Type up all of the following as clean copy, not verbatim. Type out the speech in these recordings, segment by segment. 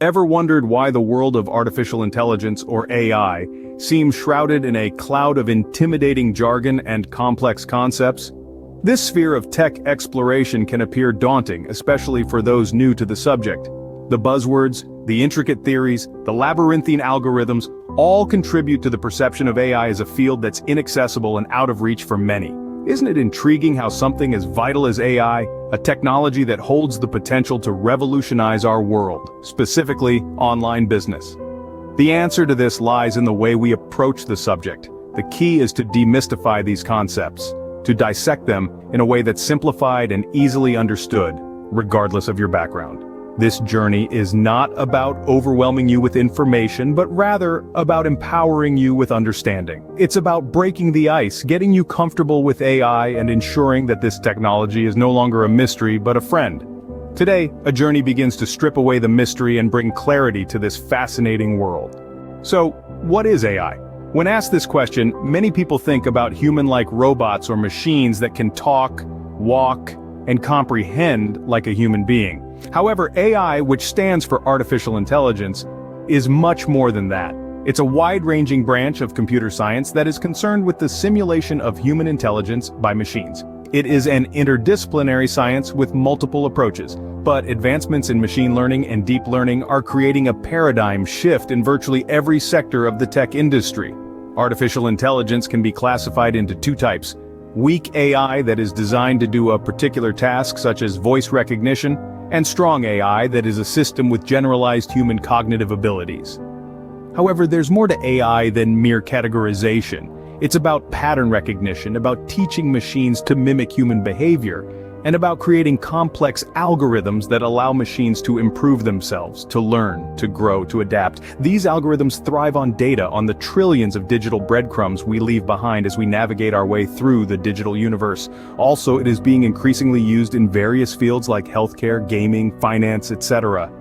Ever wondered why the world of artificial intelligence, or AI, seems shrouded in a cloud of intimidating jargon and complex concepts? This sphere of tech exploration can appear daunting, especially for those new to the subject. The buzzwords, the intricate theories, the labyrinthine algorithms all contribute to the perception of AI as a field that's inaccessible and out of reach for many. Isn't it intriguing how something as vital as AI, a technology that holds the potential to revolutionize our world, specifically online business? The answer to this lies in the way we approach the subject. The key is to demystify these concepts, to dissect them in a way that's simplified and easily understood, regardless of your background. This journey is not about overwhelming you with information, but rather about empowering you with understanding. It's about breaking the ice, getting you comfortable with AI, and ensuring that this technology is no longer a mystery but a friend. Today, a journey begins to strip away the mystery and bring clarity to this fascinating world. So, what is AI? When asked this question, many people think about human-like robots or machines that can talk, walk, and comprehend like a human being. However, AI, which stands for artificial intelligence, is much more than that. It's a wide-ranging branch of computer science that is concerned with the simulation of human intelligence by machines. It is an interdisciplinary science with multiple approaches, but advancements in machine learning and deep learning are creating a paradigm shift in virtually every sector of the tech industry. Artificial intelligence can be classified into two types: weak AI that is designed to do a particular task such as voice recognition, and strong AI that is a system with generalized human cognitive abilities. However, there's more to AI than mere categorization. It's about pattern recognition, about teaching machines to mimic human behavior, and about creating complex algorithms that allow machines to improve themselves, to learn, to grow, to adapt. These algorithms thrive on data, on the trillions of digital breadcrumbs we leave behind as we navigate our way through the digital universe. Also, it is being increasingly used in various fields like healthcare, gaming, finance, etc.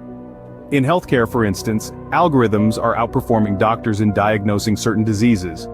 In healthcare, for instance, algorithms are outperforming doctors in diagnosing certain diseases.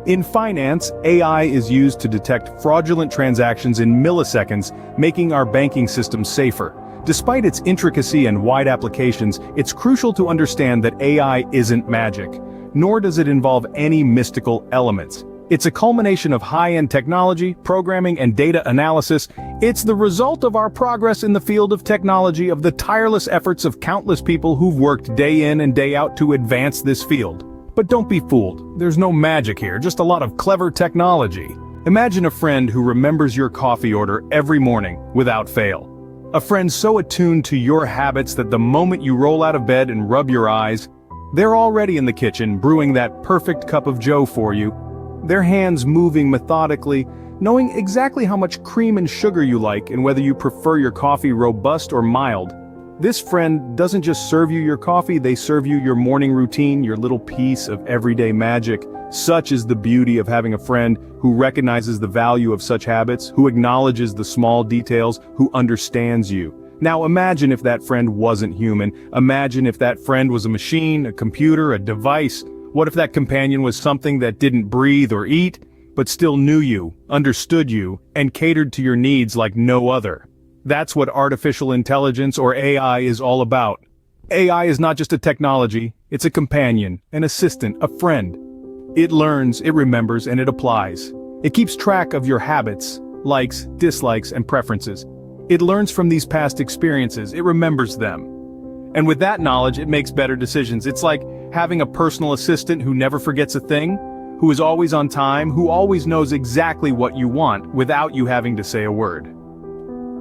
In finance, AI is used to detect fraudulent transactions in milliseconds, making our banking system safer. Despite its intricacy and wide applications, it's crucial to understand that AI isn't magic, nor does it involve any mystical elements. It's a culmination of high-end technology, programming, and data analysis. It's the result of our progress in the field of technology, of the tireless efforts of countless people who've worked day in and day out to advance this field. But don't be fooled, there's no magic here, just a lot of clever technology. Imagine a friend who remembers your coffee order every morning, without fail. A friend so attuned to your habits that the moment you roll out of bed and rub your eyes, they're already in the kitchen brewing that perfect cup of joe for you. Their hands moving methodically, knowing exactly how much cream and sugar you like and whether you prefer your coffee robust or mild. This friend doesn't just serve you your coffee, they serve you your morning routine, your little piece of everyday magic. Such is the beauty of having a friend who recognizes the value of such habits, who acknowledges the small details, who understands you. Now imagine if that friend wasn't human. Imagine if that friend was a machine, a computer, a device. What if that companion was something that didn't breathe or eat, but still knew you, understood you, and catered to your needs like no other? That's what artificial intelligence, or AI, is all about. AI is not just a technology, it's a companion, an assistant, a friend. It learns, it remembers, and it applies. It keeps track of your habits, likes, dislikes, and preferences. It learns from these past experiences, it remembers them. And with that knowledge, it makes better decisions. It's like having a personal assistant who never forgets a thing, who is always on time, who always knows exactly what you want without you having to say a word.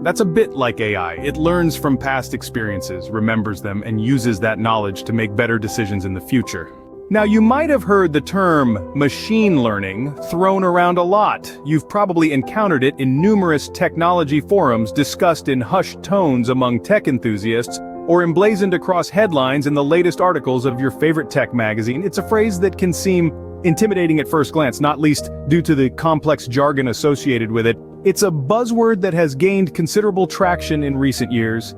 That's a bit like AI. It learns from past experiences, remembers them, and uses that knowledge to make better decisions in the future. Now, you might have heard the term machine learning thrown around a lot. You've probably encountered it in numerous technology forums discussed in hushed tones among tech enthusiasts, or emblazoned across headlines in the latest articles of your favorite tech magazine. It's a phrase that can seem intimidating at first glance, not least due to the complex jargon associated with it. It's a buzzword that has gained considerable traction in recent years,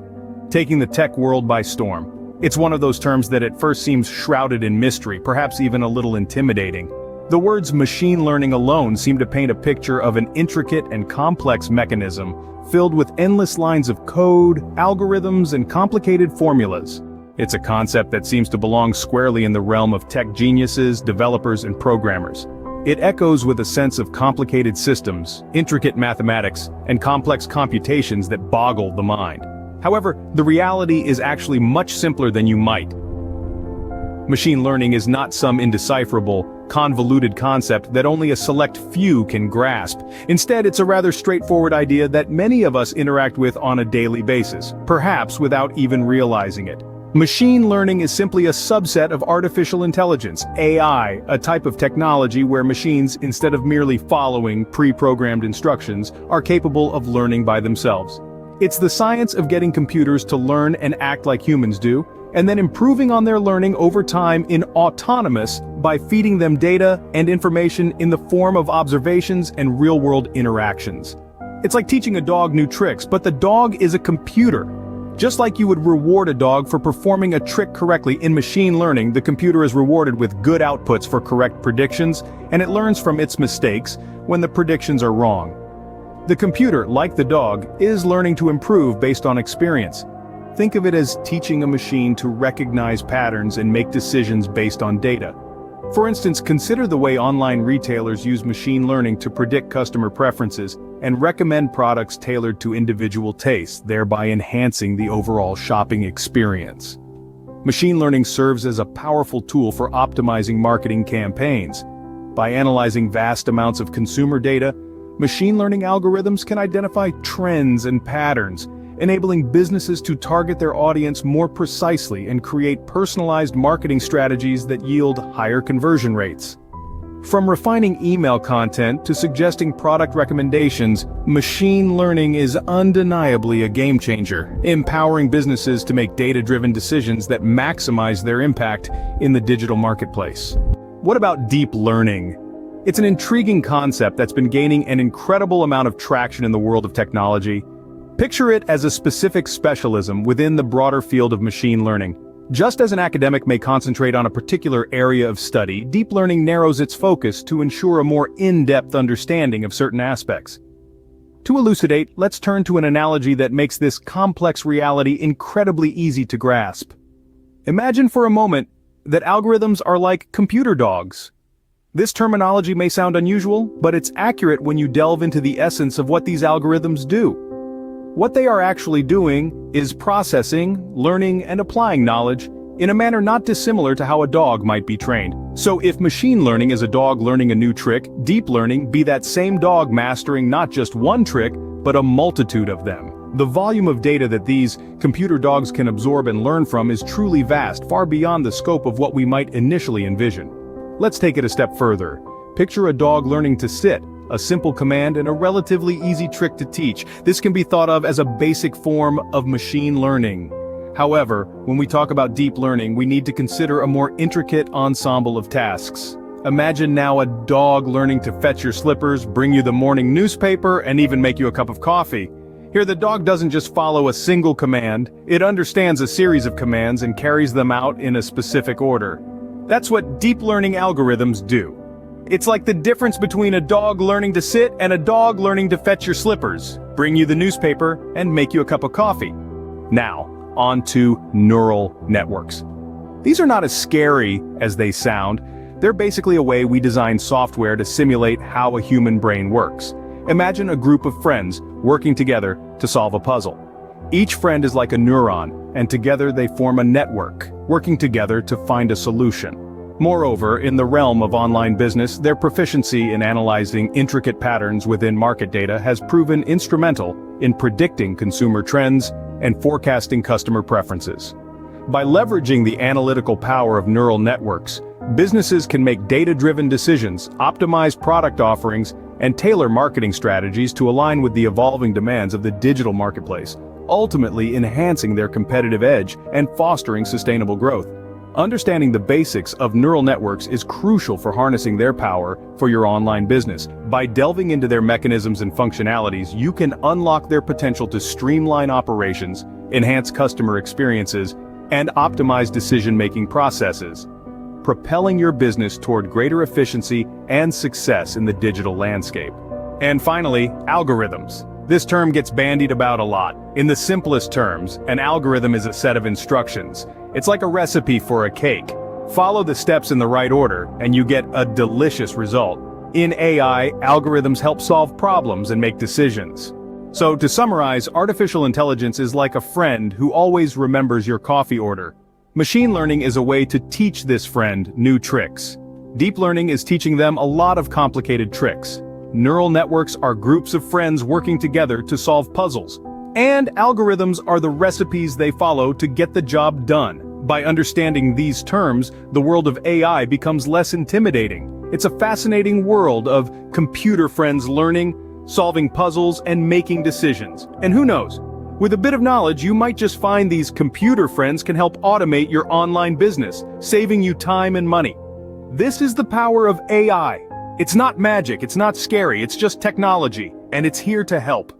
taking the tech world by storm. It's one of those terms that at first seems shrouded in mystery, perhaps even a little intimidating. The words machine learning alone seem to paint a picture of an intricate and complex mechanism, filled with endless lines of code, algorithms, and complicated formulas. It's a concept that seems to belong squarely in the realm of tech geniuses, developers, and programmers. It echoes with a sense of complicated systems, intricate mathematics, and complex computations that boggle the mind. However, the reality is actually much simpler than you might. Machine learning is not some indecipherable, convoluted concept that only a select few can grasp. Instead, it's a rather straightforward idea that many of us interact with on a daily basis, perhaps without even realizing it. Machine learning is simply a subset of artificial intelligence, AI, a type of technology where machines, instead of merely following pre-programmed instructions, are capable of learning by themselves. It's the science of getting computers to learn and act like humans do, and then improving on their learning over time in autonomous by feeding them data and information in the form of observations and real-world interactions. It's like teaching a dog new tricks, but the dog is a computer. Just like you would reward a dog for performing a trick correctly in machine learning, the computer is rewarded with good outputs for correct predictions, and it learns from its mistakes when the predictions are wrong. The computer, like the dog, is learning to improve based on experience. Think of it as teaching a machine to recognize patterns and make decisions based on data. For instance, consider the way online retailers use machine learning to predict customer preferences and recommend products tailored to individual tastes, thereby enhancing the overall shopping experience. Machine learning serves as a powerful tool for optimizing marketing campaigns. By analyzing vast amounts of consumer data, machine learning algorithms can identify trends and patterns, enabling businesses to target their audience more precisely and create personalized marketing strategies that yield higher conversion rates. From refining email content to suggesting product recommendations, machine learning is undeniably a game changer, empowering businesses to make data-driven decisions that maximize their impact in the digital marketplace. What about deep learning? It's an intriguing concept that's been gaining an incredible amount of traction in the world of technology. Picture it as a specific specialism within the broader field of machine learning. Just as an academic may concentrate on a particular area of study, deep learning narrows its focus to ensure a more in-depth understanding of certain aspects. To elucidate, let's turn to an analogy that makes this complex reality incredibly easy to grasp. Imagine for a moment that algorithms are like computer dogs. This terminology may sound unusual, but it's accurate when you delve into the essence of what these algorithms do. What they are actually doing is processing, learning, and applying knowledge in a manner not dissimilar to how a dog might be trained. So if machine learning is a dog learning a new trick, deep learning be that same dog mastering not just one trick, but a multitude of them. The volume of data that these computer dogs can absorb and learn from is truly vast, far beyond the scope of what we might initially envision. Let's take it a step further. Picture a dog learning to sit. A simple command and a relatively easy trick to teach. This can be thought of as a basic form of machine learning. However, when we talk about deep learning, we need to consider a more intricate ensemble of tasks. Imagine now a dog learning to fetch your slippers, bring you the morning newspaper, and even make you a cup of coffee. Here, the dog doesn't just follow a single command, it understands a series of commands and carries them out in a specific order. That's what deep learning algorithms do. It's like the difference between a dog learning to sit and a dog learning to fetch your slippers, bring you the newspaper, and make you a cup of coffee. Now, on to neural networks. These are not as scary as they sound. They're basically a way we design software to simulate how a human brain works. Imagine a group of friends working together to solve a puzzle. Each friend is like a neuron, and together they form a network, working together to find a solution. Moreover, in the realm of online business, their proficiency in analyzing intricate patterns within market data has proven instrumental in predicting consumer trends and forecasting customer preferences. By leveraging the analytical power of neural networks, businesses can make data-driven decisions, optimize product offerings, and tailor marketing strategies to align with the evolving demands of the digital marketplace, ultimately enhancing their competitive edge and fostering sustainable growth. Understanding the basics of neural networks is crucial for harnessing their power for your online business. By delving into their mechanisms and functionalities, you can unlock their potential to streamline operations, enhance customer experiences, and optimize decision-making processes, propelling your business toward greater efficiency and success in the digital landscape. And finally, algorithms. This term gets bandied about a lot. In the simplest terms, an algorithm is a set of instructions. It's like a recipe for a cake. Follow the steps in the right order, and you get a delicious result. In AI, algorithms help solve problems and make decisions. So, to summarize, artificial intelligence is like a friend who always remembers your coffee order. Machine learning is a way to teach this friend new tricks. Deep learning is teaching them a lot of complicated tricks. Neural networks are groups of friends working together to solve puzzles. And algorithms are the recipes they follow to get the job done. By understanding these terms, the world of AI becomes less intimidating. It's a fascinating world of computer friends learning, solving puzzles, and making decisions. And who knows? With a bit of knowledge, you might just find these computer friends can help automate your online business, saving you time and money. This is the power of AI. It's not magic, it's not scary, it's just technology, and it's here to help.